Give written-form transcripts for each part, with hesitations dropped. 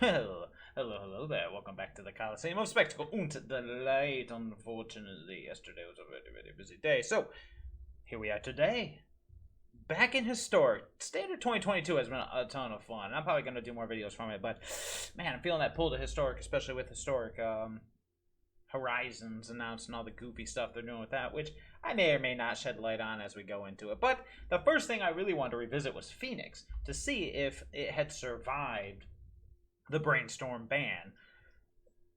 Hello, hello there. Welcome back to the Coliseum of Spectacle und Delight. Unfortunately, yesterday was a very busy day. So, here we are today. Back in Historic. Standard 2022 has been a ton of fun. I'm probably going to do more videos from it, but man, I'm feeling that pull to Historic, especially with Historic Horizons announcing all the goofy stuff they're doing with that, which I may or may not shed light on as we go into it. But the first thing I really wanted to revisit was Phoenix, to see if it had survived the Brainstorm ban.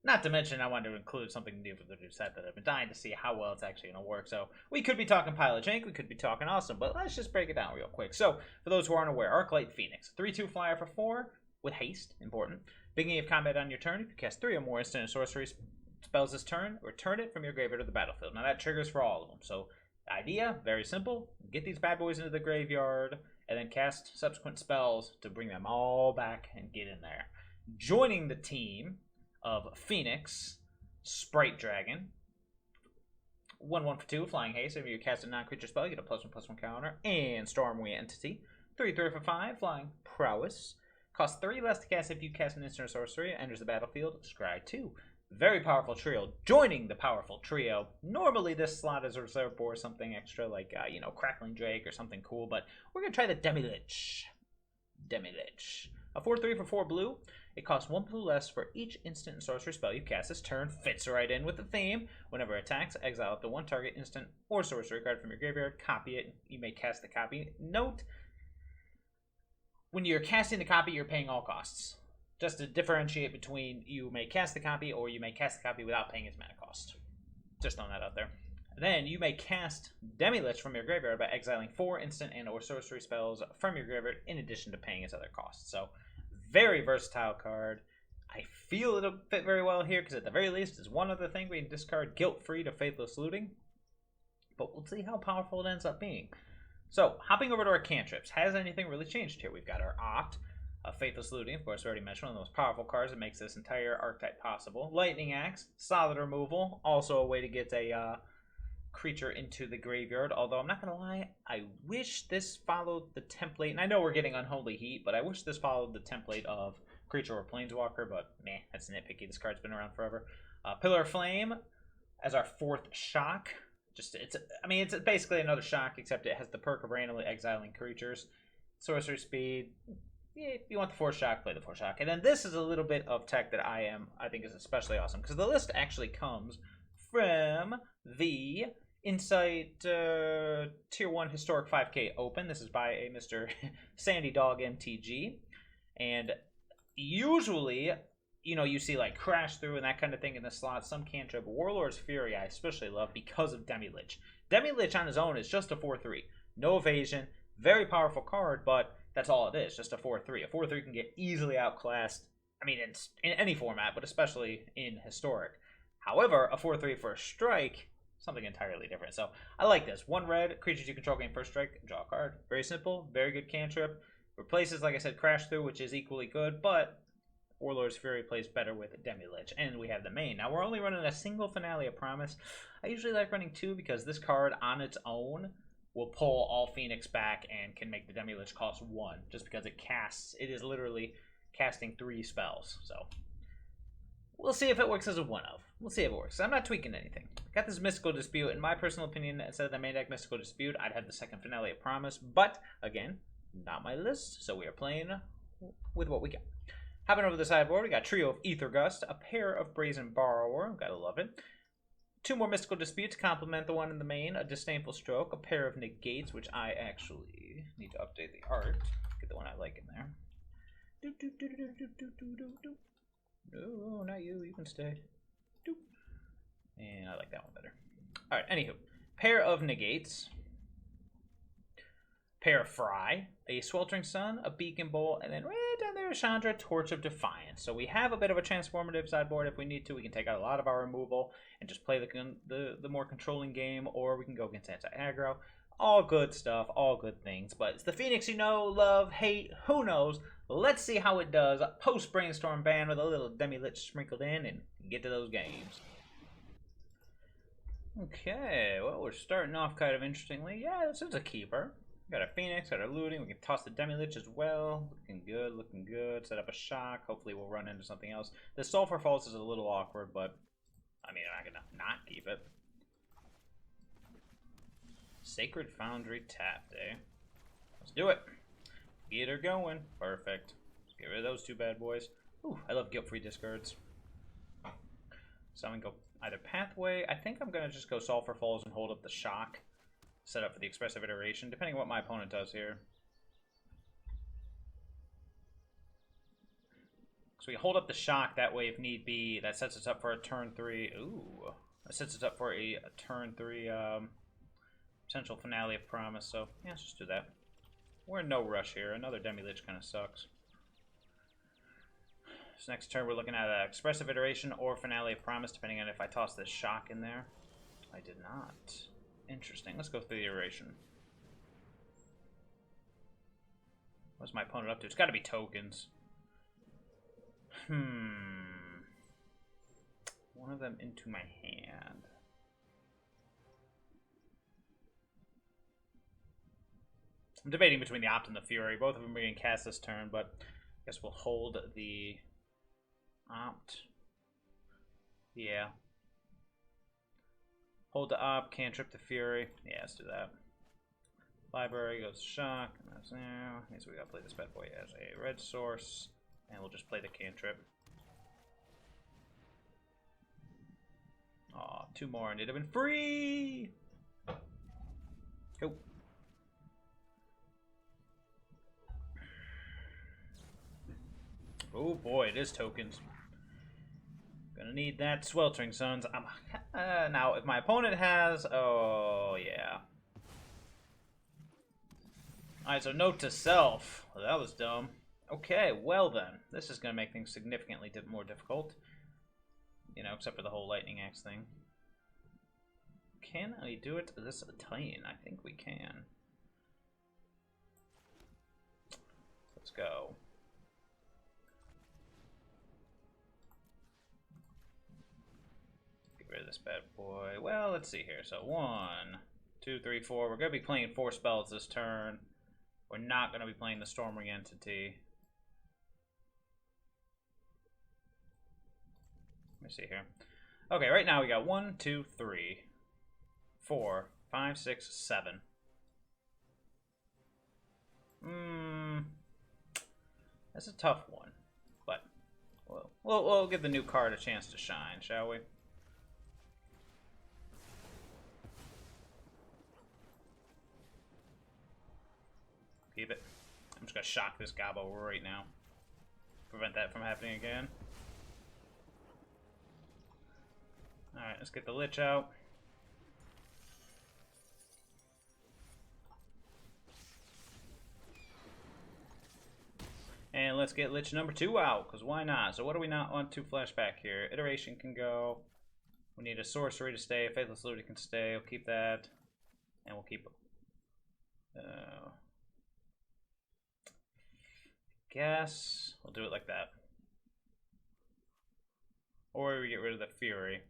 Not to mention, I wanted to include something new for the new set that I've been dying to see how well it's actually going to work. So we could be talking Pilot Jank, we could be talking Awesome, but let's just break it down real quick. So for those who aren't aware, Arclight Phoenix, 3/2 flyer for 4 with haste, important. Beginning of combat on your turn, if you cast 3 or more instant and sorcery spells this turn, return it from your graveyard to the battlefield. Now that triggers for all of them. So the idea, very simple, get these bad boys into the graveyard and then cast subsequent spells to bring them all back and get in there. Joining the team of Phoenix, Sprite Dragon, 1/1 for 2, Flying Haste. If you cast a non-creature spell, you get a +1/+1 counter. And Stormwing Entity, 3/3 for 5, Flying Prowess. Costs 3 less to cast if you cast an instant or sorcery. Enters the battlefield, scry 2. Very powerful trio. Joining the powerful trio. Normally this slot is reserved for something extra like, Crackling Drake or something cool, but we're going to try the Demilich. A 4/3 for 4 blue. It costs 1 blue less for each instant and sorcery spell you cast this turn. Fits right in with the theme. Whenever it attacks, exile up to 1 target instant or sorcery card from your graveyard. Copy it. You may cast the copy. Note, when you're casting the copy, you're paying all costs. Just to differentiate between you may cast the copy or you may cast the copy without paying its mana cost. Just throwing that out there. Then you may cast Demilich from your graveyard by exiling 4 instant and or sorcery spells from your graveyard in addition to paying its other costs. So, very versatile card. I feel it'll fit very well here because at the very least is one other thing we can discard guilt-free to Faithless Looting. But we'll see how powerful it ends up being. So, hopping over to our cantrips. Has anything really changed here? We've got our Opt, Faithless Looting, of course, we already mentioned, one of the most powerful cards that makes this entire archetype possible. Lightning Axe, solid removal, also a way to get a creature into the graveyard. Although I'm not gonna lie, I wish this followed the template, and I know we're getting Unholy Heat, but I wish this followed the template of creature or planeswalker, but meh, that's nitpicky. This card's been around forever. Pillar of Flame as our 4th shock. It's basically another shock, except it has the perk of randomly exiling creatures. Sorcery speed. Yeah, if you want the 4 shock, play the 4 shock. And then this is a little bit of tech that I think is especially awesome, because the list actually comes from the Insight Tier 1 Historic 5K Open. This is by a Mr. Sandy Dog MTG. And usually, you see like Crash Through and that kind of thing in the slot. Some cantrip. Warlord's Fury I especially love because of Demilich. Demilich on his own is just a 4/3. No evasion. Very powerful card, but that's all it is. Just a 4/3. A 4/3 can get easily outclassed. In any format, but especially in Historic. However, a 4/3 for a strike, something entirely different. So I like this. 1 red, creatures you control gain first strike, draw a card. Very simple, very good cantrip. Replaces, like I said, Crash Through, which is equally good, but Warlord's Fury plays better with Demilich. And we have the main. Now we're only running a single Finale of Promise. I usually like running 2 because this card on its own will pull all Phoenix back and can make the Demilich cost 1, just because it is literally casting 3 spells. So we'll see if it works as a 1-of. We'll see if it works. I'm not tweaking anything. Got this Mystical Dispute. In my personal opinion, instead of the main deck Mystical Dispute, I'd have the second Finale of Promise. But, again, not my list, so we are playing with what we got. Hopping over the sideboard, we got a trio of Aether Gust, a pair of Brazen Borrower, gotta love it. 2 more Mystical Disputes to complement the one in the main, a Disdainful Stroke, a pair of Negates, which I actually need to update the art. Get the one I like in there. No, not you. You can stay. Doop. And I like that one better. Alright, anywho. Pair of Negates. Pair of Fry. A Sweltering Sun, a Beacon Bolt, and then right down there, Chandra, Torch of Defiance. So we have a bit of a transformative sideboard if we need to. We can take out a lot of our removal and just play the more controlling game, or we can go against anti-aggro. All good stuff, all good things. But it's the Phoenix you know, love, hate, who knows. Let's see how it does post-Brainstorm ban with a little Demilich sprinkled in and get to those games. Okay, well, we're starting off kind of interestingly. Yeah, this is a keeper. Got our Phoenix, got our looting. We can toss the Demilich as well. Looking good, looking good. Set up a shock. Hopefully we'll run into something else. The Sulfur Falls is a little awkward, but I mean, I'm not gonna not keep it. Sacred Foundry tapped, eh? Let's do it. Get her going. Perfect. Let's get rid of those two bad boys. Ooh, I love guilt-free discards. So I'm gonna go either Pathway. I think I'm gonna just go Sulfur Falls and hold up the shock. Set up for the Expressive Iteration, depending on what my opponent does here. So we hold up the shock, that way if need be, that sets us up for a turn 3. Ooh. That sets us up for a turn 3 potential Finale of Promise, so yeah, let's just do that. We're in no rush here. Another Demilich kind of sucks. So next turn we're looking at an Expressive Iteration or Finale of Promise, depending on if I toss this shock in there. I did not. Interesting. Let's go through the iteration. What's my opponent up to? It's got to be tokens. One of them into my hand. I'm debating between the Opt and the Fury. Both of them are being cast this turn, but I guess we'll hold the Opt. Yeah. Hold the Op, cantrip the Fury. Yeah, let's do that. Library goes shock, and that's now. Okay, so we gotta play this bad boy as a red source, and we'll just play the cantrip. Aw, 2 more, and it'd have been free! Go. Oh boy, it is tokens. Gonna need that Sweltering Suns. Now, if my opponent has... Oh, yeah. Alright, so note to self. Well, that was dumb. Okay, well then. This is gonna make things significantly more difficult. You know, except for the whole Lightning Axe thing. Can I do it this Titan? I think we can. Let's go. Rid of this bad boy. Well, let's see here. So 1, 2, 3, 4. We're going to be playing 4 spells this turn. We're not going to be playing the Stormwing Entity. Let me see here. Okay, right now we got 1, 2, 3, 4, 5, 6, 7. That's a tough one, but we'll give the new card a chance to shine, shall we? Keep it. I'm just gonna shock this Gobbo right now. Prevent that from happening again. Alright, let's get the Lich out. And let's get Lich number 2 out, because why not? So what do we not want to flash back here? Iteration can go. We need a Sorcery to stay. Faithless Looting can stay. We'll keep that. And we'll keep... guess we'll do it like that. Or we get rid of the Fury.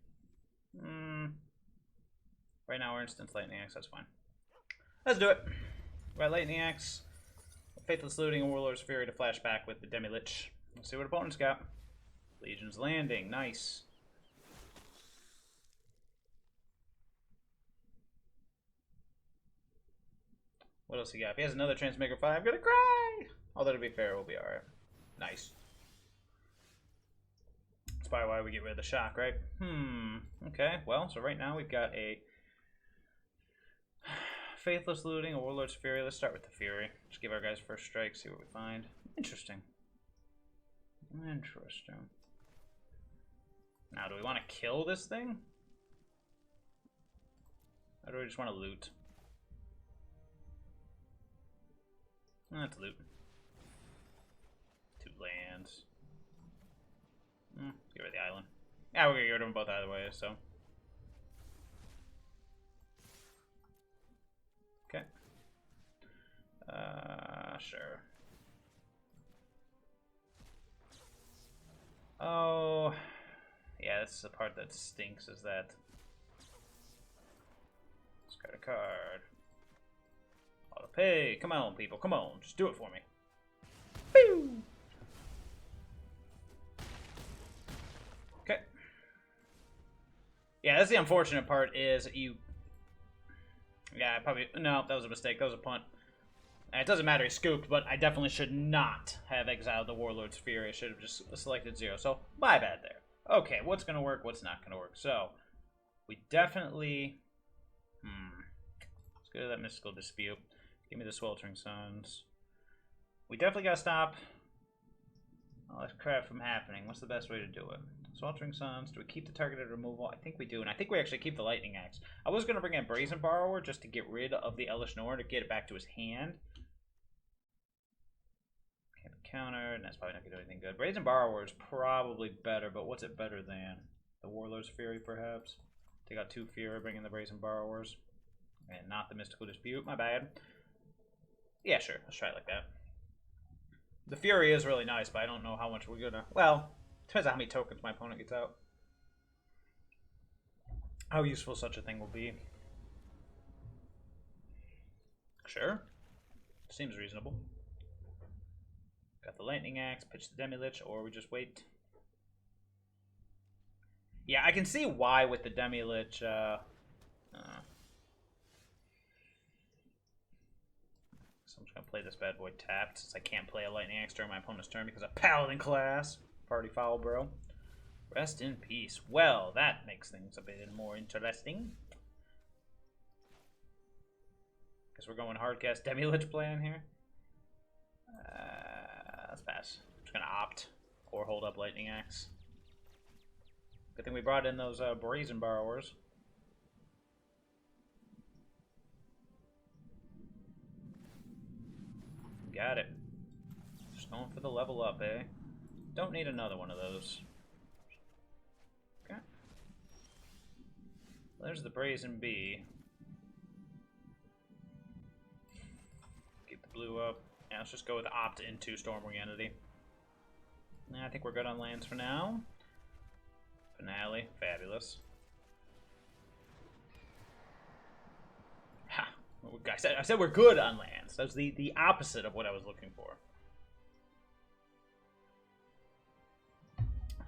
Right now we're Instant Lightning Axe, that's fine. Let's do it. We got Lightning Axe, Faithless Looting, and Warlord's Fury to flash back with the Demilich. Let's see what opponent's got. Legion's Landing, nice. What else he got? If he has another Transmogrify, I'm gonna cry! Although to be fair, we'll be alright. Nice. That's probably why we get rid of the shock, right? Okay, well, so right now we've got a Faithless Looting, a Warlord's Fury. Let's start with the Fury. Just give our guys first strike, see what we find. Interesting. Interesting. Now, do we want to kill this thing? Or do we just want to loot? Let's loot. 2 lands. Get rid of the island. Yeah, we're gonna get rid of them both either way, so. Okay. Sure. Oh, yeah, that's the part that stinks, is that. Discard a card. Hey, come on, people. Come on. Just do it for me. Woo! Okay. Yeah, that's the unfortunate part is you... Yeah, probably... No, that was a mistake. That was a punt. It doesn't matter, he scooped, but I definitely should not have exiled the Warlord's Fury. I should have just selected 0. So, my bad there. Okay, what's going to work, what's not going to work? So, we definitely... Let's go to that Mystical Dispute. Give me the Sweltering Suns. We definitely got to stop all this crap from happening. What's the best way to do it? Sweltering Suns. Do we keep the targeted removal? I think we do, and I think we actually keep the Lightning Axe. I was going to bring in Brazen Borrower just to get rid of the Elish Nor to get it back to his hand. Can't be countered, and that's probably not going to do anything good. Brazen Borrower is probably better, but what's it better than? The Warlord's Fury, perhaps? Take out 2 Fury, bring in the Brazen Borrowers. And not the Mystical Dispute, my bad. Yeah, sure, let's try it like that. The Fury is really nice, but I don't know how much we're gonna... Well, depends on how many tokens my opponent gets out. How useful such a thing will be. Sure. Seems reasonable. Got the Lightning Axe, pitch the Demilich, or we just wait. Yeah, I can see why with the Demilich, so I'm just going to play this bad boy tapped, since I can't play a Lightning Axe during my opponent's turn because of Paladin class. Party foul, bro. Rest in peace. Well, that makes things a bit more interesting. Guess we're going hardcast Demilich plan here. Let's pass. I'm just going to opt or hold up Lightning Axe. Good thing we brought in those Brazen Borrowers. Got it. Just going for the level up, eh? Don't need another one of those. Okay. There's the Brazen Bee. Keep the blue up. Yeah, let's just go with opt into Stormwing Entity. Yeah, I think we're good on lands for now. Finale. Fabulous. Ha! I said we're good on lands. That was the opposite of what I was looking for.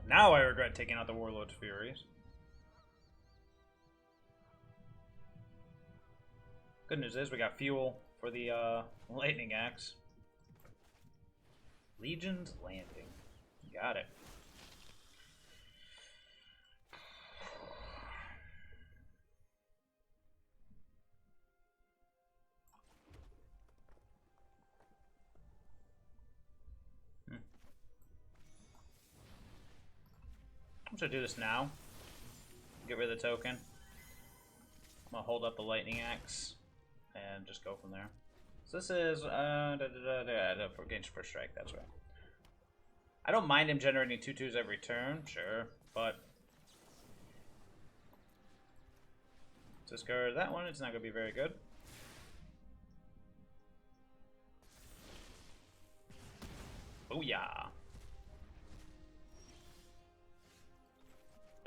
Now I regret taking out the Warlord's Furies. Good news is we got fuel for the Lightning Axe. Legion's Landing. Got it. I'm just gonna do this now. Get rid of the token. I'm gonna hold up the Lightning Axe and just go from there. So this is for gains first strike. That's right. I don't mind him generating 2/2s every turn, sure, but discard that one. It's not gonna be very good. Booyah!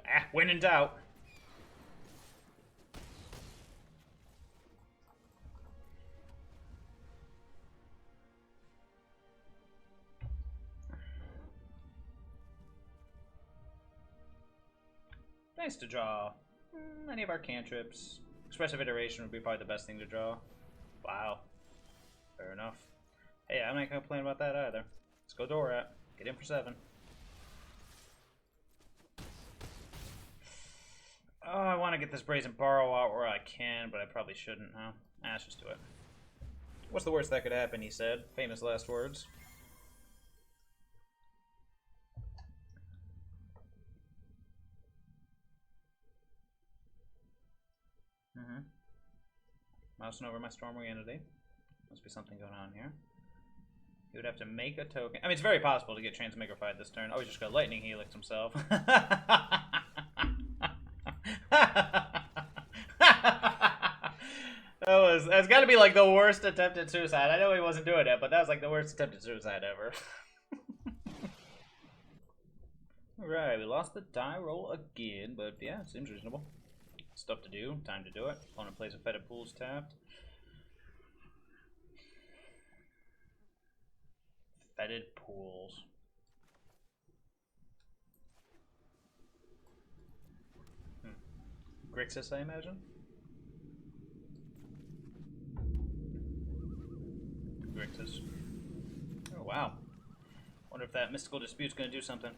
Ah, when in doubt. Nice to draw any of our cantrips. Expressive Iteration would be probably the best thing to draw. Wow. Fair enough. Hey, I'm not gonna complain about that either. Let's go Dorat. Get in for 7. Oh, I want to get this Brazen Borrower out where I can, but I probably shouldn't, huh? Let's just do it. What's the worst that could happen, he said. Famous last words. Mousing over my Stormwing Entity. Must be something going on here. He would have to make a token. I mean, it's very possible to get Transmogrified this turn. Oh, he's just got Lightning Helix himself. That's got to be like the worst attempt at suicide. I know he wasn't doing it, but that was like the worst attempt at suicide ever. Alright, we lost the die roll again, but yeah, it seems reasonable. Stuff to do, time to do it. Opponent plays a Fetid Pools tapped. Fetid pools. Grixis, I imagine. Grixis. Oh, wow. Wonder if that Mystical Dispute's gonna do something.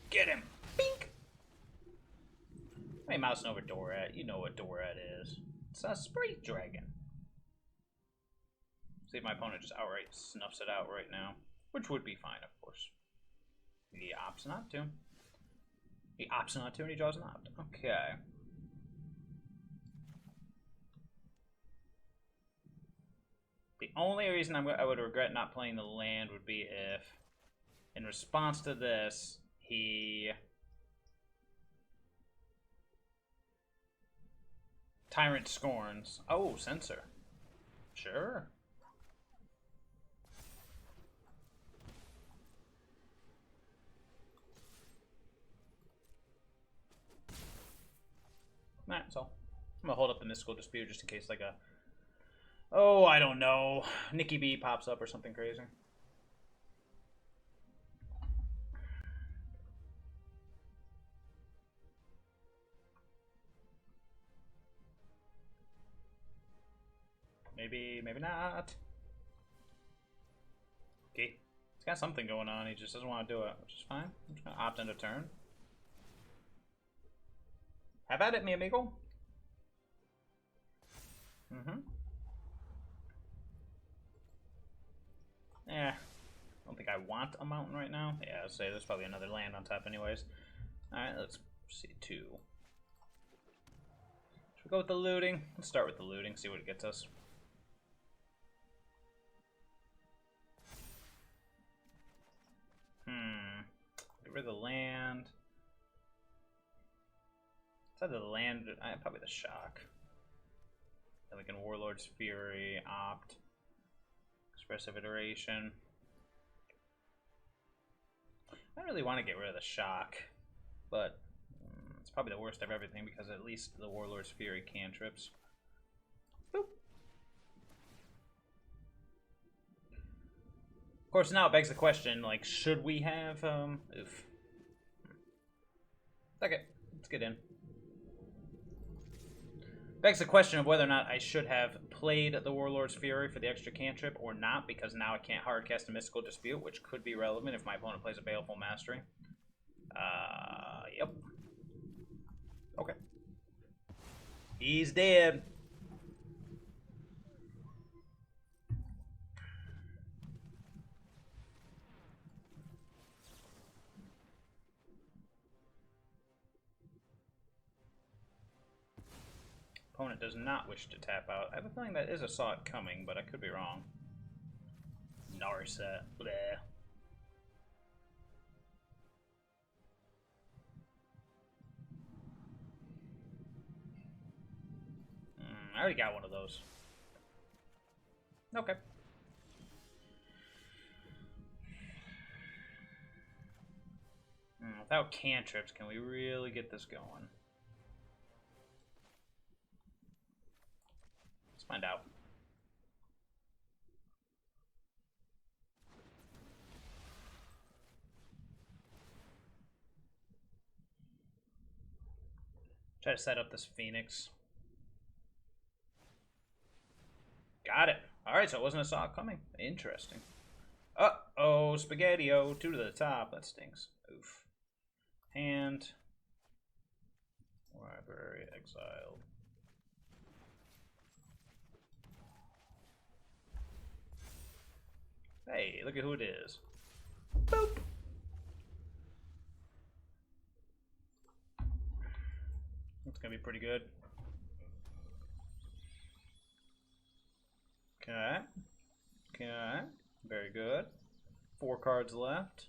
Get him! Bink! Hey, mousing over Dorat. You know what Dorat is. It's a Sprite Dragon. See if my opponent just outright snuffs it out right now. Which would be fine, of course. He opts not to. He opts not to, and he draws an opt. Okay. The only reason I would regret not playing the land would be if, in response to this, he... Tyrant Scorns. Oh, Censor. Sure. Alright, so I'm gonna hold up the Mystical Dispute just in case, like, a... Oh, I don't know. Nikki B pops up or something crazy. Maybe, maybe not. Okay. He's got something going on. He just doesn't want to do it, which is fine. I'm just going to opt into turn. Have at it, mi amigo. I don't think I want a mountain right now. Yeah, I'd say there's probably another land on top anyways. Alright, let's see. 2. Should we go with the looting? Let's start with the looting, see what it gets us. Get rid of the land. Instead of the land, probably the shock. Then we can Warlord's Fury, opt. Expressive Iteration. I really want to get rid of the shock, but it's probably the worst of everything because at least the Warlord's Fury cantrips. Boop. Of course, now it begs the question, like, should we have, oof. Okay, let's get in. Begs the question of whether or not I should have played the Warlord's Fury for the extra cantrip or not, because now I can't hardcast a Mystical Dispute, which could be relevant if my opponent plays a Baleful Mastery. Yep. Okay. He's dead. Opponent does not wish to tap out. I have a feeling that is a Saw It Coming, but I could be wrong. Narset. Bleh. I already got one of those. Okay. Without cantrips, can we really get this going? Let's find out. Try to set up this Phoenix. Got it. Alright, so it wasn't a Saw It Coming. Interesting. Uh-oh, Spaghetti-O. 2 to the top. That stinks. Oof. Hand. Library exiled. Hey, look at who it is. Boop. That's gonna be pretty good. Okay. Okay. Very good. 4 cards left.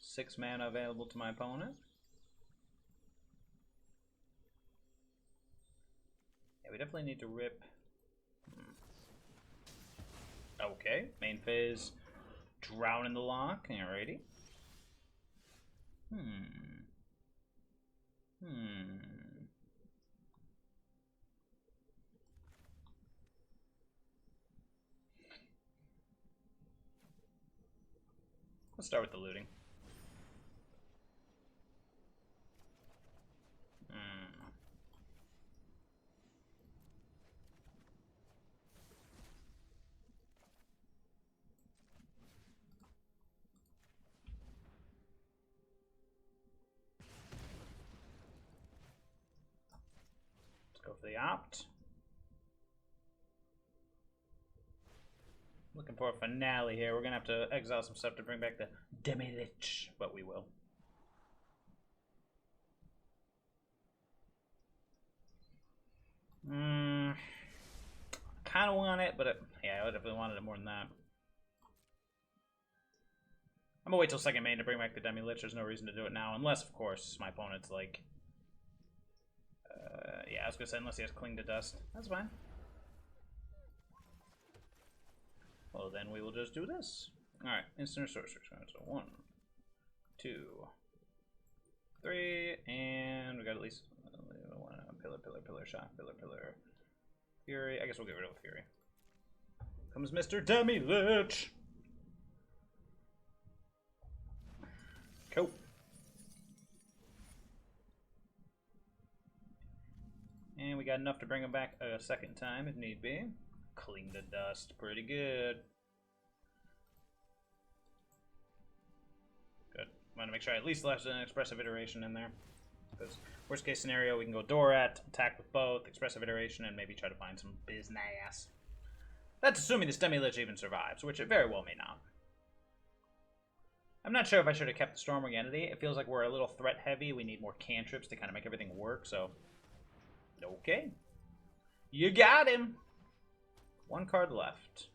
6 mana available to my opponent. Yeah, we definitely need to rip. Okay. Main phase. Drown in the lock. Alrighty. Let's start with the looting. Let's go for the opt. Looking for a finale here. We're gonna have to exile some stuff to bring back the Demilich, but we will. Kind of want it, but yeah, I would definitely wanted it more than that. I'm gonna wait till second main to bring back the Demilich. There's no reason to do it now, unless, of course, my opponent's like, yeah, I was gonna say unless he has Cling to Dust. That's fine. Well, then we will just do this. Alright, instant sorcerer. So 1, 2, 3, and we got at least one pillar, shock, pillar, fury. I guess we'll get rid of fury. Comes Mr. Demilich. Cool. And we got enough to bring him back a second time if need be. Cling to Dust, pretty good. Good. I'm gonna make sure I at least left an Expressive Iteration in there. Because worst case scenario, we can go Dorat, attack with both, Expressive Iteration, and maybe try to find some business. That's assuming this Demilich even survives, which it very well may not. I'm not sure if I should have kept the Stormwing Entity. It feels like we're a little threat heavy. We need more cantrips to kind of make everything work, so... Okay. You got him! One card left.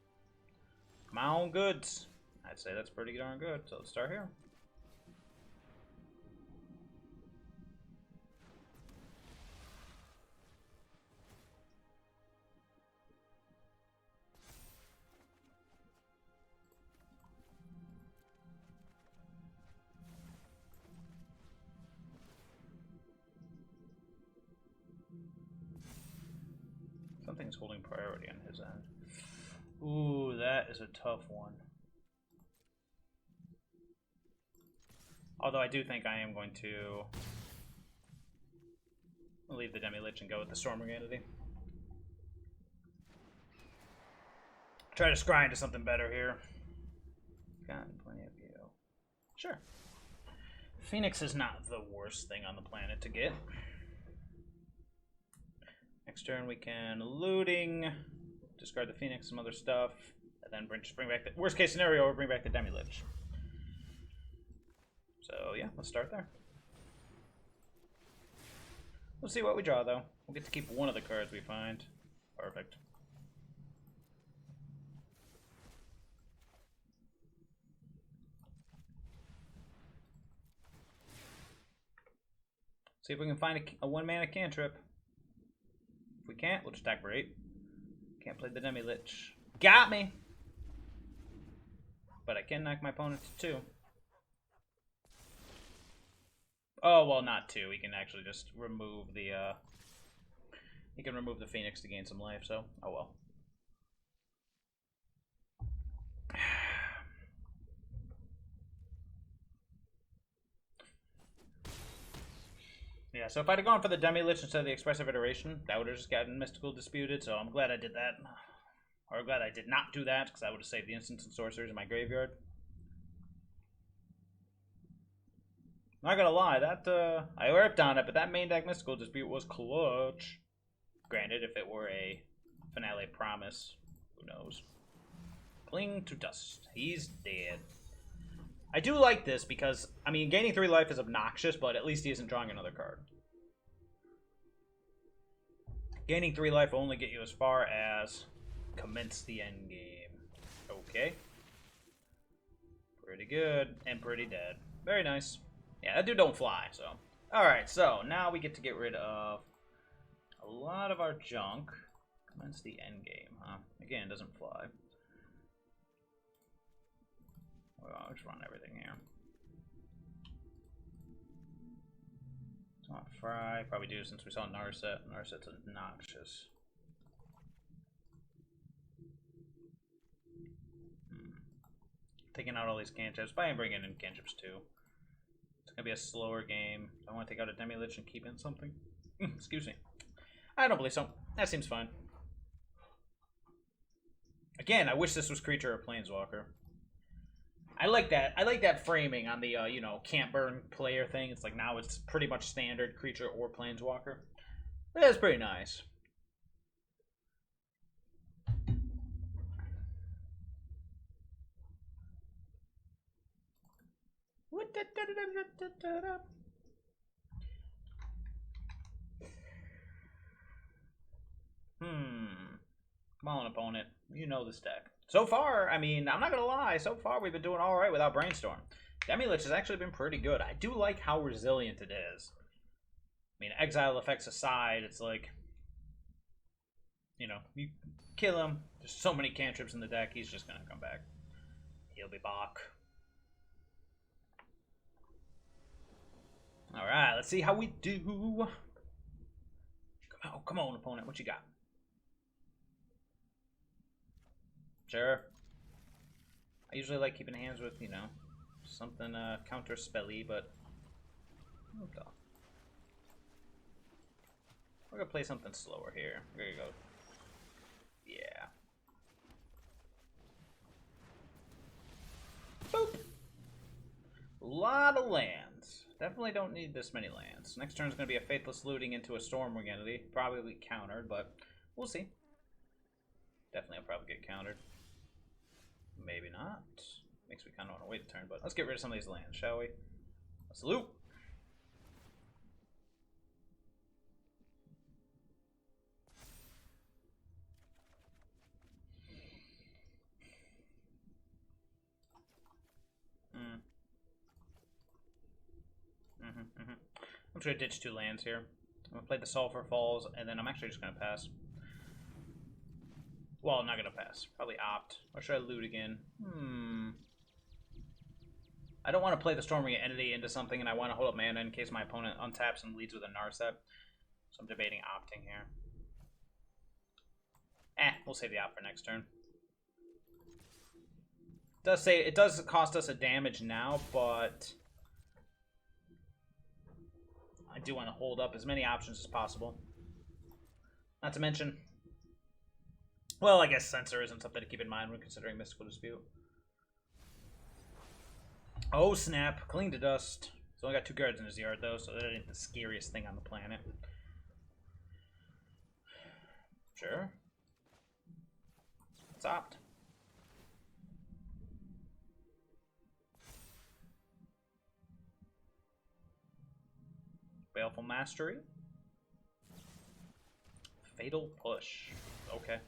Come on, goods. I'd say that's pretty darn good, so let's start here. Something's holding priority on his end. Ooh, that is a tough one. Although I do think I am going to leave the Demilich and go with the Stormwing Entity. Try to scry into something better here. Got plenty of you. Sure. Phoenix is not the worst thing on the planet to get. Next turn we can looting, discard the Phoenix, some other stuff, and then just bring back the worst case scenario, we'll bring back the Demilich. So yeah, let's start there. We'll see what we draw though. We'll get to keep one of the cards we find. Perfect. See if we can find a 1-mana cantrip. If we can't, we'll just attack for 8. Can't play the Demilich. Got me! But I can knock my opponent to 2. Oh, well, not 2. He can actually just remove the, he can remove the Phoenix to gain some life, so, oh well. Yeah, so if I'd have gone for the Demilich instead of the Expressive Iteration, that would have just gotten Mystical Disputed, so I'm glad I did that. Or I'm glad I did not do that, because I would have saved the instants and sorcerers in my graveyard. Not gonna lie, that, I ripped on it, but that main deck Mystical Dispute was clutch. Granted, if it were a Finale Promise, who knows. Cling to Dust. He's dead. I do like this because, I mean, gaining 3 life is obnoxious, but at least he isn't drawing another card. Gaining 3 life will only get you as far as commence the end game. Okay. Pretty good and pretty dead. Very nice. Yeah, that dude don't fly, so. Alright, so now we get to get rid of a lot of our junk. Commence the end game, huh? Again, doesn't fly. Well, I'll just run everything here. It's not Fry. Probably do since we saw Narset. Narset's obnoxious. taking out all these cantrips. But I am bringing in cantrips too. It's gonna be a slower game. I want to take out a Demilich and keep in something. Excuse me. I don't believe so. That seems fine. Again, I wish this was creature or planeswalker. I like that. I like that framing on the you know, can't burn player thing. It's like now it's pretty much standard creature or planeswalker. That's pretty nice. Come on, opponent. You know this deck. So far, I mean, I'm not going to lie. So far, we've been doing all right without Brainstorm. Demilich has actually been pretty good. I do like how resilient it is. I mean, exile effects aside, it's like, you know, you kill him. There's so many cantrips in the deck, he's just going to come back. He'll be back. All right, let's see how we do. Come on, opponent. What you got? Sure. I usually like keeping hands with, you know, something counter spelly, but okay. We're gonna play something slower here. There you go. Yeah. Boop. A lot of lands. Definitely don't need this many lands. Next turn's gonna be a Faithless Looting into a Stormwing Entity. Probably countered, but we'll see. Definitely I'll probably get countered. Maybe not. Makes me kind of want to wait a turn, but let's get rid of some of these lands, shall we? Let's loot. I'm just going to ditch 2 lands here. I'm going to play the Sulfur Falls, and then I'm actually just going to pass. Well, I'm not going to pass. Probably opt. Or should I loot again? I don't want to play the Stormwing Entity into something, and I want to hold up mana in case my opponent untaps and leads with a Narset. So I'm debating opting here. We'll save the opt for next turn. It does cost us a damage now, but I do want to hold up as many options as possible. Not to mention, well, I guess Censor isn't something to keep in mind when considering Mystical Dispute. Oh, snap. Cling to Dust. He's only got 2 cards in his yard, though, so that ain't the scariest thing on the planet. Sure. Let's opt. Baleful Mastery. Fatal Push. Okay.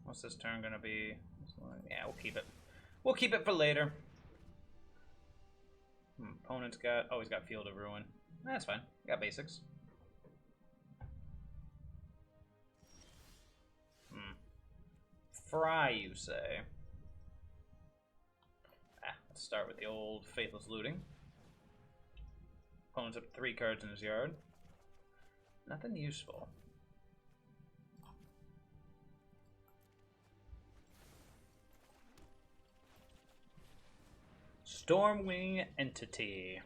What's this turn gonna be? Yeah, we'll keep it. We'll keep it for later. Opponent's got... Oh, he's got Field of Ruin. That's fine. We got basics. Fry, you say? Let's start with the old Faithless Looting. Opponent's up 3 cards in his yard. Nothing useful. Stormwing Entity.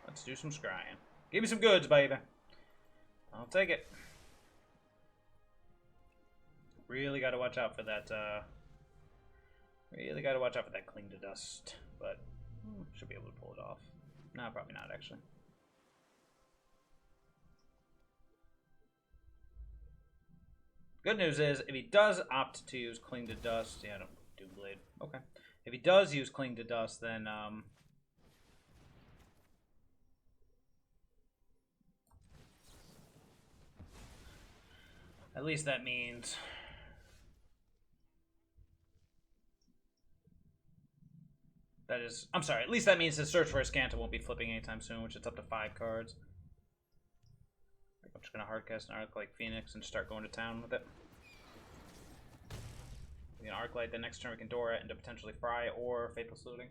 Let's do some scrying. Give me some goods, baby. I'll take it. Really got to watch out for that. Really got to watch out for that Cling to Dust, but should be able to pull it off. No, probably not actually. Good news is, if he does opt to use Cling to Dust, yeah, I don't do Blade. Okay. If he does use Cling to Dust, then at least that means I'm sorry, at least that means his Search for a Scanta won't be flipping anytime soon, which is up to 5 cards. I'm just gonna hardcast an Arclight Phoenix and start going to town with it. We can Arclight, the next turn we can Dora into potentially Fry or Faithless Looting.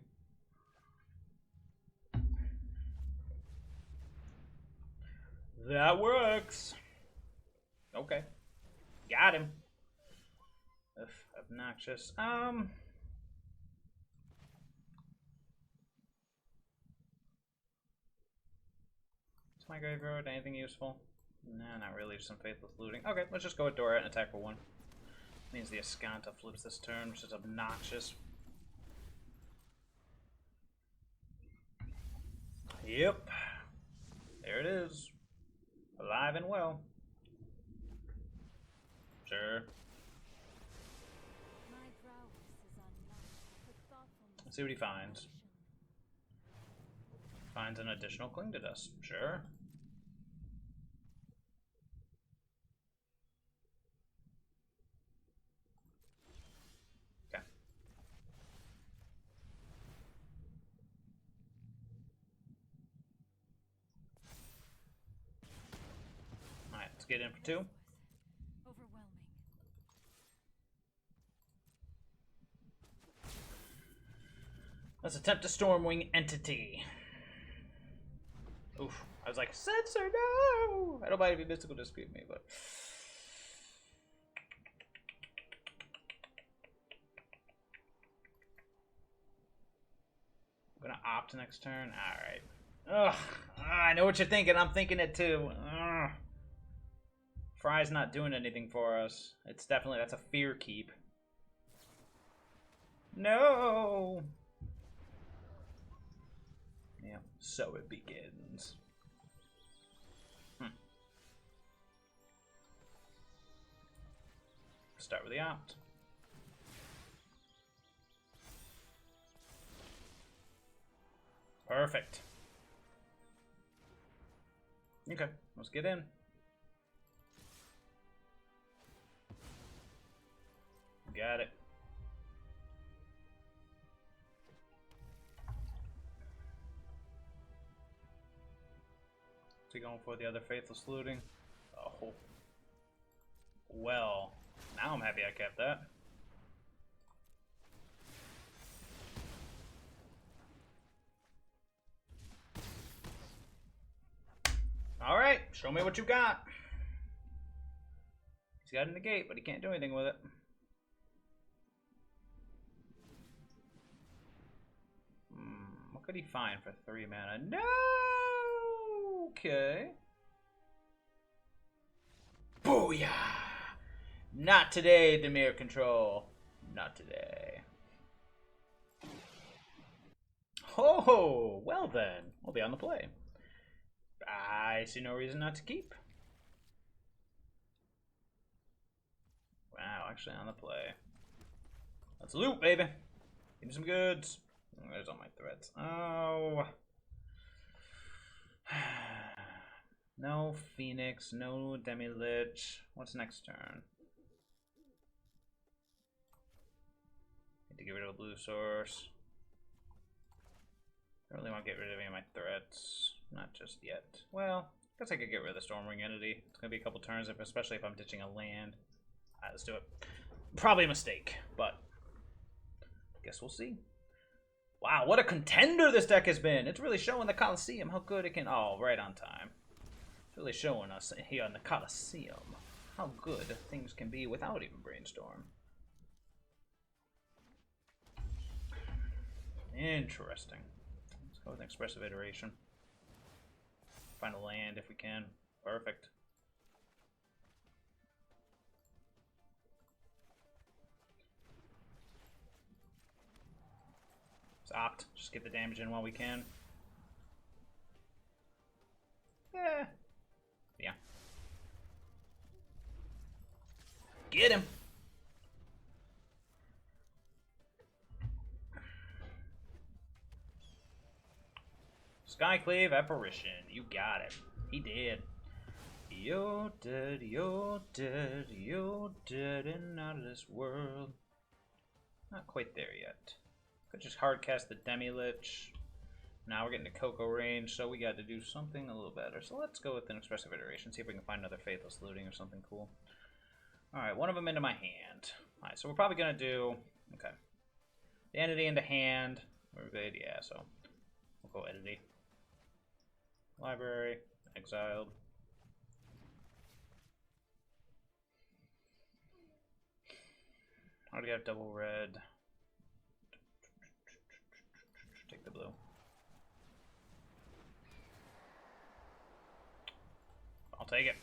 That works. Okay. Got him. Ugh, obnoxious. Is my graveyard anything useful? Nah, not really. Just some Faithless Looting. Okay, let's just go with Dora and attack for 1. Means the Ascanta flips this turn, which is obnoxious. Yep. There it is. Alive and well. Sure. Let's see what he finds. Finds an additional Cling to Dust. Sure. Okay. Alright, let's get in for 2. Let's attempt a Stormwing Entity. Oof. I was like, censor, no! I don't mind if you mystical dispute me, but... I'm gonna opt next turn? Alright. Ugh. I know what you're thinking. I'm thinking it too. Ugh. Fry's not doing anything for us. It's definitely... That's a fear keep. No! Yeah, so it begins. Start with the opt. Perfect. Okay, let's get in. Got it. Is he going for the other Faithless Looting? Oh. Well, now I'm happy I kept that. Alright, show me what you got. He's got a negate, but he can't do anything with it. What could he find for 3 mana? No! Okay. Booyah! Not today, Dimir control. Not today. Oh, well then. We'll be on the play. I see no reason not to keep. Wow, actually on the play. Let's loot, baby. Give me some goods. There's all my threats. Oh. No Phoenix, no Demilich. What's next turn? Need to get rid of a blue source. I don't really want to get rid of any of my threats. Not just yet. Well, I guess I could get rid of the Stormwing Entity. It's going to be a couple turns, especially if I'm ditching a land. Alright, let's do it. Probably a mistake, but I guess we'll see. Wow, what a contender this deck has been. It's really showing the Coliseum how good it can... Oh, right on time. It's really showing us here in the Coliseum how good things can be without even Brainstorm. Interesting. Let's go with Expressive Iteration. Find a land if we can. Perfect. Let's opt. Just get the damage in while we can. Yeah. Yeah. Get him. Skyclave Apparition. You got it. He did. You're dead, you're dead, you're dead and out of this world. Not quite there yet. Could just hard cast the Demilich. Now we're getting to Coco range, so we got to do something a little better. So let's go with an Expressive Iteration, see if we can find another Faithless Looting or something cool. Alright, one of them into my hand. Alright, so we're probably going to do... Okay. The Entity into hand. We're good, yeah, so... We'll go Entity. Library. Exiled. Already have double red. Take the blue. I'll take it.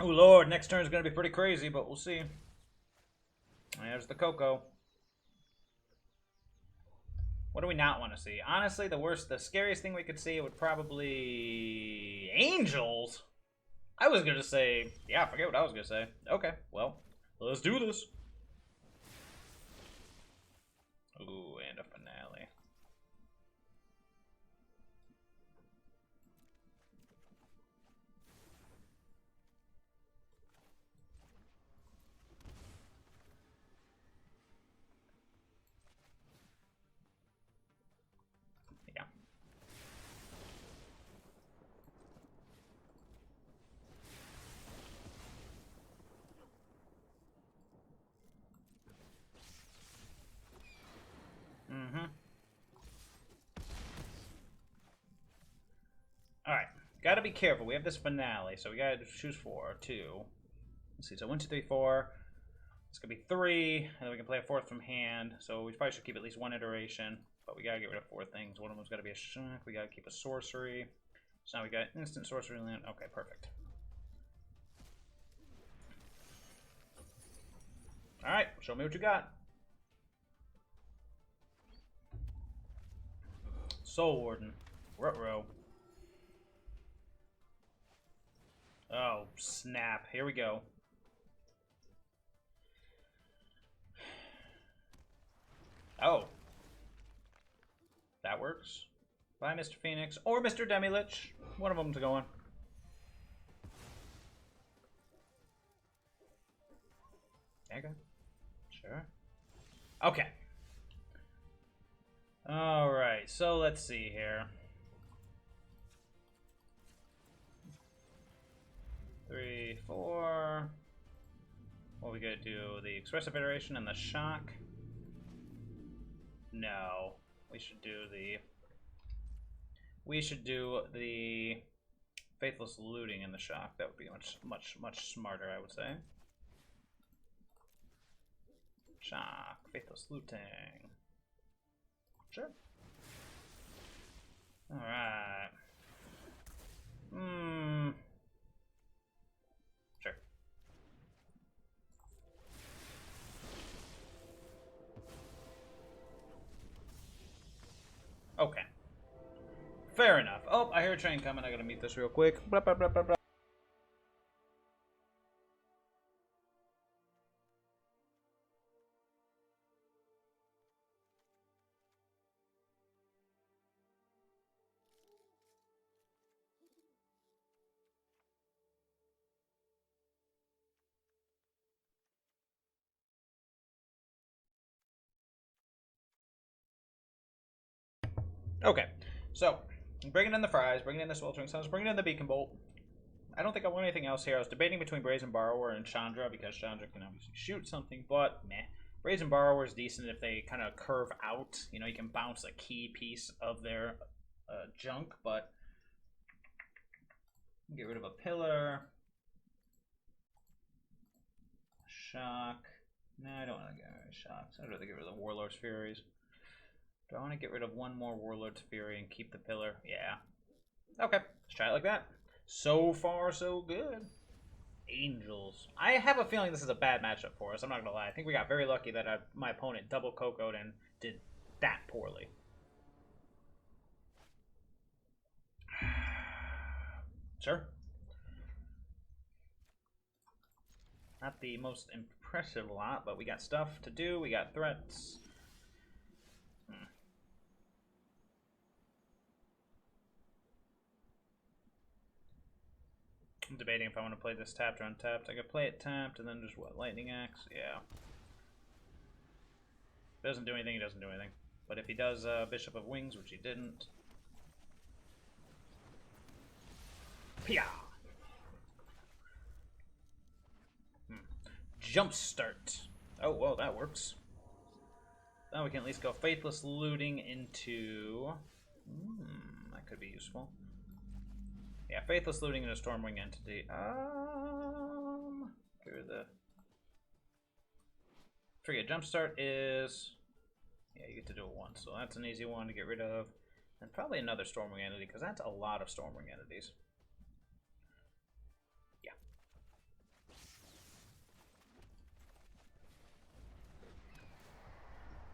Oh lord, next turn is going to be pretty crazy, but we'll see. There's the Coco. What do we not want to see? Honestly, the scariest thing we could see would probably... Angels? I was going to say... Yeah, I forget what I was going to say. Okay, well, let's do this. Ooh, and a finale. Yeah. Mm-hmm. Alright. Gotta be careful. We have this finale, so we gotta choose 4. 2. Let's see, so 1, 2, 3, 4. It's gonna be 3, and then we can play a 4th from hand. So we probably should keep at least 1 iteration. But we gotta get rid of 4 things. One of them's gotta be a shock. We gotta keep a sorcery. So now we got instant sorcery land. Okay, perfect. Alright, show me what you got. Soul Warden. Ruh-roh. Oh, snap. Here we go. Oh. That works. Bye, Mr. Phoenix. Or Mr. Demilich. One of them's going. Okay. Sure. Okay. Alright, so let's see here. 3, 4. What we gotta do? The Expressive Iteration and the Shock? No. We should do the Faithless Looting and the Shock. That would be much smarter, I would say. Shock, Faithless Looting. Sure. Alright. Sure. Okay. Fair enough. Oh, I hear a train coming. I gotta meet this real quick. Blah, blah, blah, blah, blah. Okay, so bringing in the fries, bringing in the sweltering suns, bringing in the beacon bolt. I don't think I want anything else here. I was debating between Brazen Borrower and Chandra because Chandra can obviously shoot something, but meh. Brazen Borrower is decent if they kind of curve out. You know, you can bounce a key piece of their junk, but get rid of a pillar. Shock. No, I don't want to get rid of shocks. I'd rather get rid of the Warlord's Furies. Do I want to get rid of one more Warlord's Fury and keep the pillar? Yeah. Okay, let's try it like that. So far, so good. Angels. I have a feeling this is a bad matchup for us. I'm not going to lie. I think we got very lucky that my opponent double Coco'd and did that poorly. Sure. Not the most impressive lot, but we got stuff to do. We got threats. I'm debating if I want to play this tapped or untapped. I could play it tapped and then just what? Lightning Axe? Yeah. Doesn't do anything, he doesn't do anything. But if he does Bishop of Wings, which he didn't. Pia! Jumpstart. Oh, well, that works. Now we can at least go Faithless Looting into... that could be useful. Yeah, Faithless Looting into Stormwing Entity. Forget Jumpstart is... Yeah, you get to do it once, so that's an easy one to get rid of. And probably another Stormwing Entity, because that's a lot of Stormwing Entities. Yeah.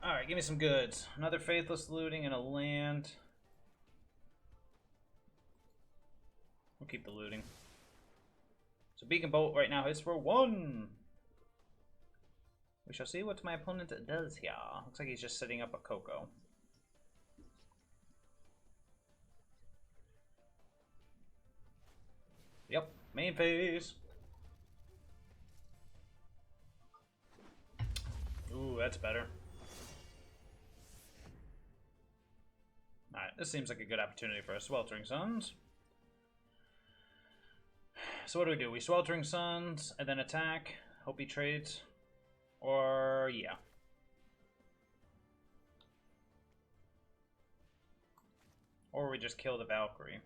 Alright, give me some goods. Another Faithless Looting and a land. We'll keep the looting. So Beacon Bolt right now hits for 1. We shall see what my opponent does here. Looks like he's just setting up a Coco. Yep, main phase. Ooh, that's better. Alright, this seems like a good opportunity for us. Sweltering Suns. So what do? We Sweltering Suns and then attack. Hope he trades. Or, yeah. Or we just kill the Valkyrie.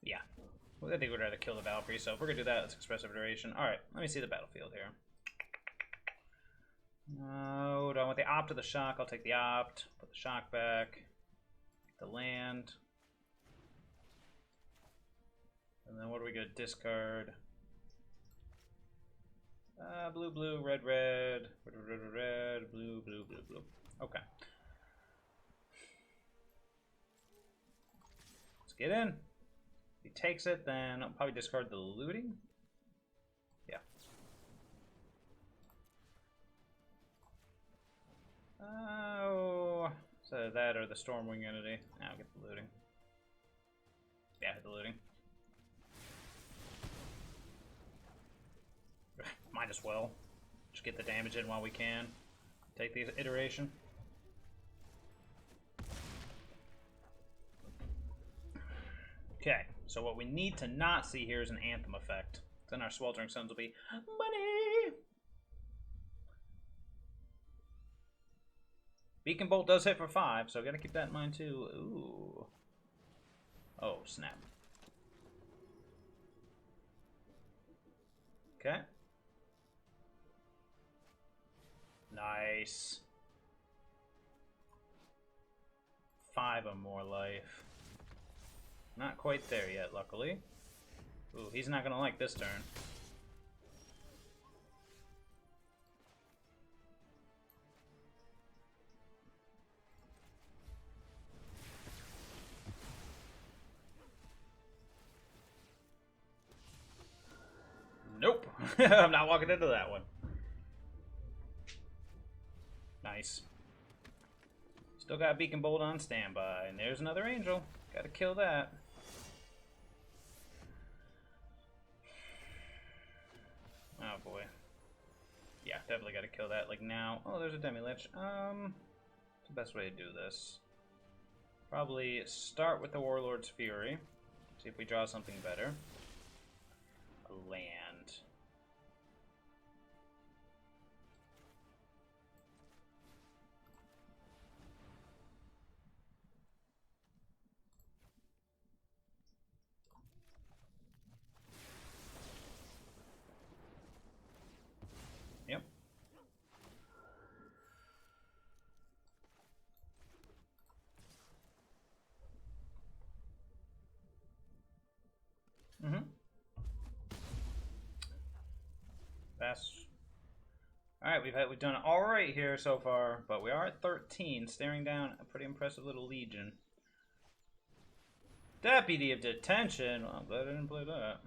Yeah. Well, I think we'd rather kill the Valkyrie, so if we're gonna do that, let's Expressive Iteration. Alright, let me see the battlefield here. No, do I want the opt or the shock? I'll take the opt. Put the shock back. The land. And then what are we gonna discard? Blue, blue, red, red, red, blue, blue, blue, blue. Okay. Let's get in. If he takes it, then I'll probably discard the looting. Yeah. Oh, so that or the Stormwing Entity. I'll get the looting. Yeah, hit the looting. Might as well. Just get the damage in while we can. Take the iteration. Okay, so what we need to not see here is an Anthem effect. Then our Sweltering Suns will be money! Beacon Bolt does hit for 5, so gotta keep that in mind too. Ooh. Oh, snap. Okay. Nice. 5 or more life. Not quite there yet, luckily. Ooh, he's not gonna like this turn. Nope. I'm not walking into that one. Nice. Still got Beacon Bolt on standby. And there's another Angel. Gotta kill that. Oh boy. Yeah, definitely gotta kill that, like now. Oh, there's a Demilich. What's the best way to do this? Probably start with the Warlord's Fury. See if we draw something better. A land. Yep. Mm-hmm. That's all right. We've done all right here so far, but we are at 13, staring down a pretty impressive little legion. Deputy of Detention. Well, I'm glad I didn't play that.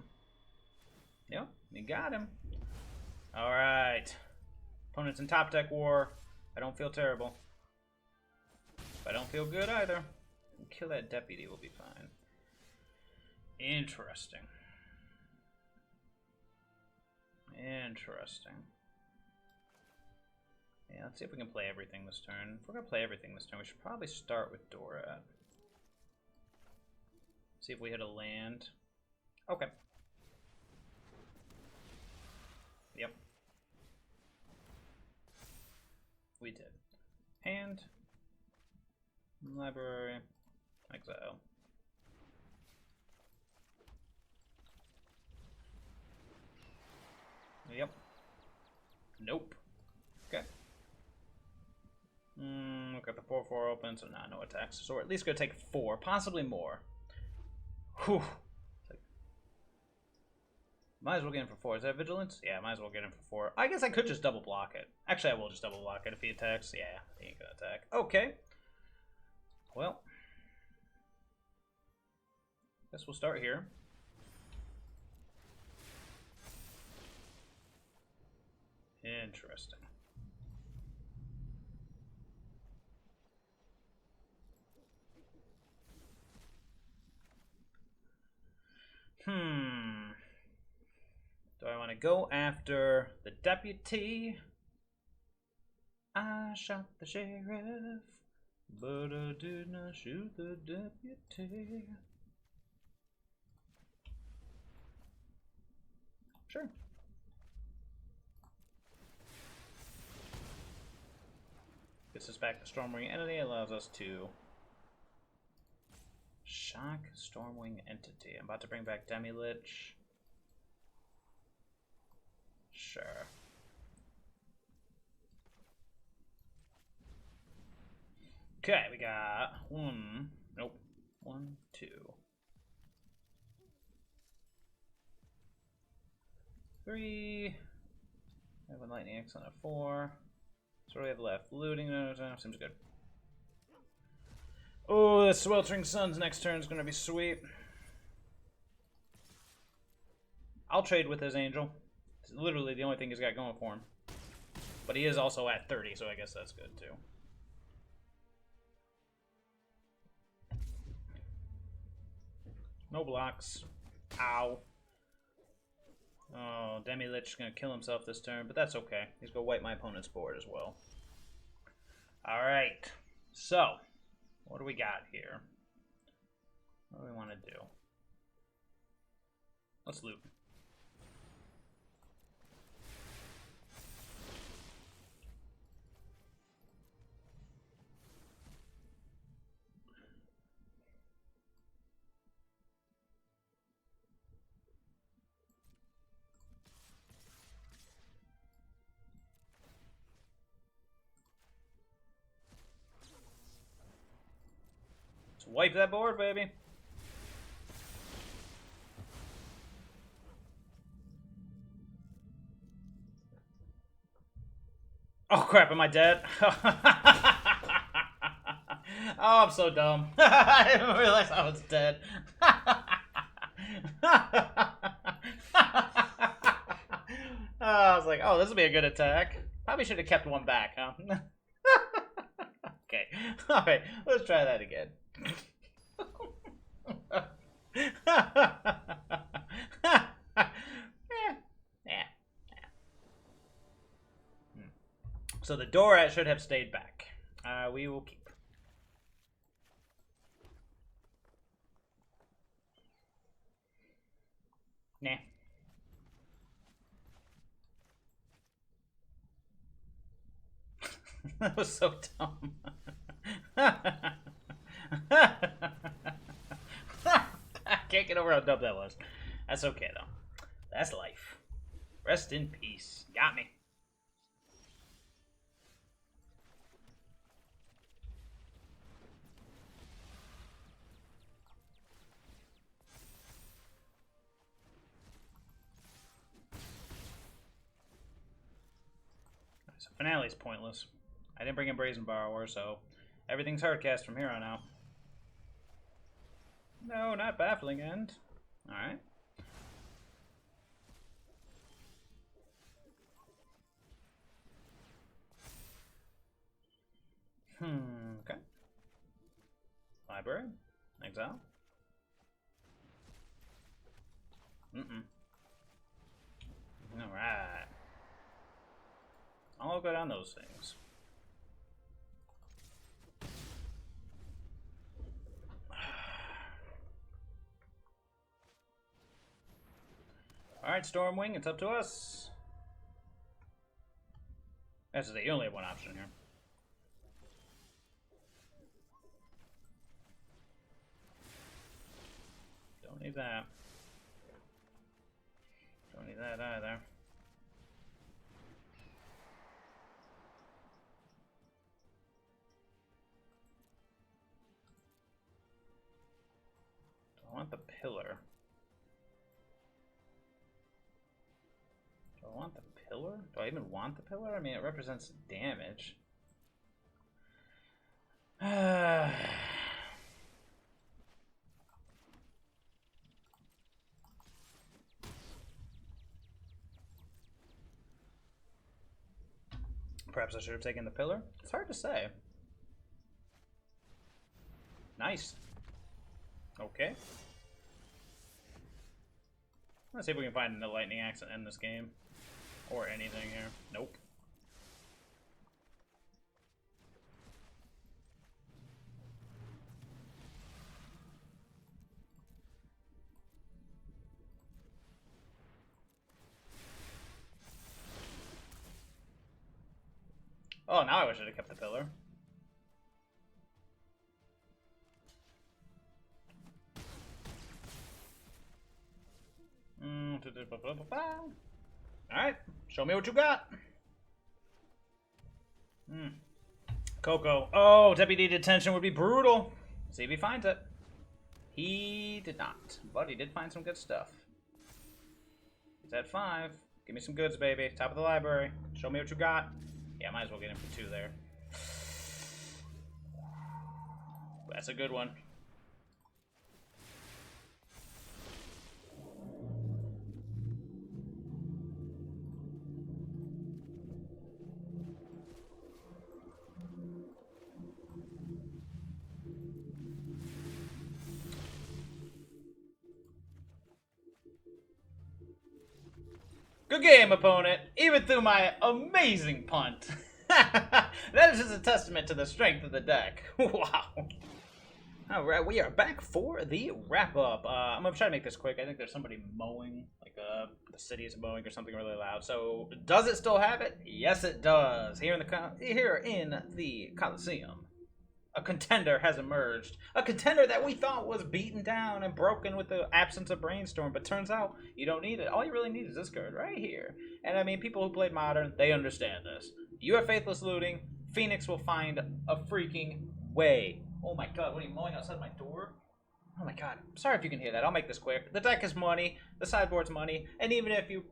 Yep, you got him. All right. Opponent's in top deck war. I don't feel terrible. But I don't feel good either. Kill that deputy, will be fine. Interesting. Interesting. Yeah, let's see if we can play everything this turn. If we're going to play everything this turn, we should probably start with Dorat. See if we hit a land. Okay. Yep. We did. Hand. Library. Exile. Yep. Nope. Okay. We've got the 4/4 open, so now no attacks. So we're at least going to take 4, possibly more. Whew. Might as well get in for 4. Is that Vigilance? Yeah, might as well get in for 4. I guess I could just double block it. Actually, I will just double block it if he attacks. Yeah, he ain't gonna attack. Okay. Well. Guess we'll start here. Interesting. Do I want to go after the deputy? I shot the sheriff, but I did not shoot the deputy. Sure. Gets us back to Stormwing Entity, allows us to shock Stormwing Entity. I'm about to bring back Demilich. Sure. Okay, we got 1, 2. 3. I have a Lightning X on a 4. So what do we have left? Looting, no, seems good. Oh, the Sweltering Sun's next turn is going to be sweet. I'll trade with his Angel. It's literally the only thing he's got going for him. But he is also at 30, so I guess that's good too. No blocks. Ow. Oh, Demilich is going to kill himself this turn, but that's okay. He's going to wipe my opponent's board as well. Alright. So, what do we got here? What do we want to do? Let's loot. Wipe that board, baby. Oh crap, am I dead? Oh, I'm so dumb. I didn't realize I was dead. I was like, oh, this will be a good attack. Probably should have kept one back, huh? Okay. Alright, let's try that again. So the door should have stayed back. We will keep. Nah. That was so dumb. I can't get over how dumb that was. That's okay, though. That's life. Rest in peace. Got me. So Finale's pointless. I didn't bring in Brazen Borrower, so everything's hardcast from here on out. No, not Baffling End. Alright. Okay. Library. Exile. Alright. I'll go down those things. Alright, Stormwing, it's up to us. That's the only one option here. Don't need that. Don't need that either. want the pillar? Do I want the pillar? Do I even want the pillar? I mean, it represents damage. Perhaps I should have taken the pillar? It's hard to say. Nice. Okay. Let's see if we can find a lightning axe in this game. Or anything here. Nope. Oh, now I wish I had kept the pillar. Alright, show me what you got. Coco. Oh, deputy detention would be brutal. See if he finds it. He did not, but he did find some good stuff. He's at 5. Give me some goods, baby. Top of the library. Show me what you got. Yeah, might as well get him for 2 there. That's a good one. Good game, opponent. Even through my amazing punt. That is just a testament to the strength of the deck. Wow. Alright, we are back for the wrap-up. I'm going to try to make this quick. I think there's somebody mowing. Like, the city is mowing or something really loud. So, does it still have it? Yes, it does. Here in the Coliseum. A contender has emerged. A contender that we thought was beaten down and broken with the absence of Brainstorm, but turns out you don't need it. All you really need is this card right here. And I mean, people who played Modern, they understand this. You have Faithless Looting, Phoenix will find a freaking way. Oh my god, what are you mowing outside my door? Oh my god, sorry if you can hear that. I'll make this quick. The deck is money, the sideboard's money, and even if you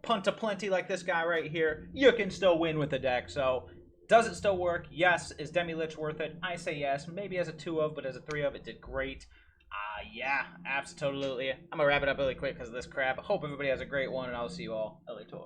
punt a plenty like this guy right here, you can still win with the deck, so... Does it still work? Yes. Is Demilich worth it? I say yes. Maybe as a 2 of, but as a 3 of, it did great. Yeah, absolutely. I'm going to wrap it up really quick because of this crap. I hope everybody has a great one, and I'll see you all later.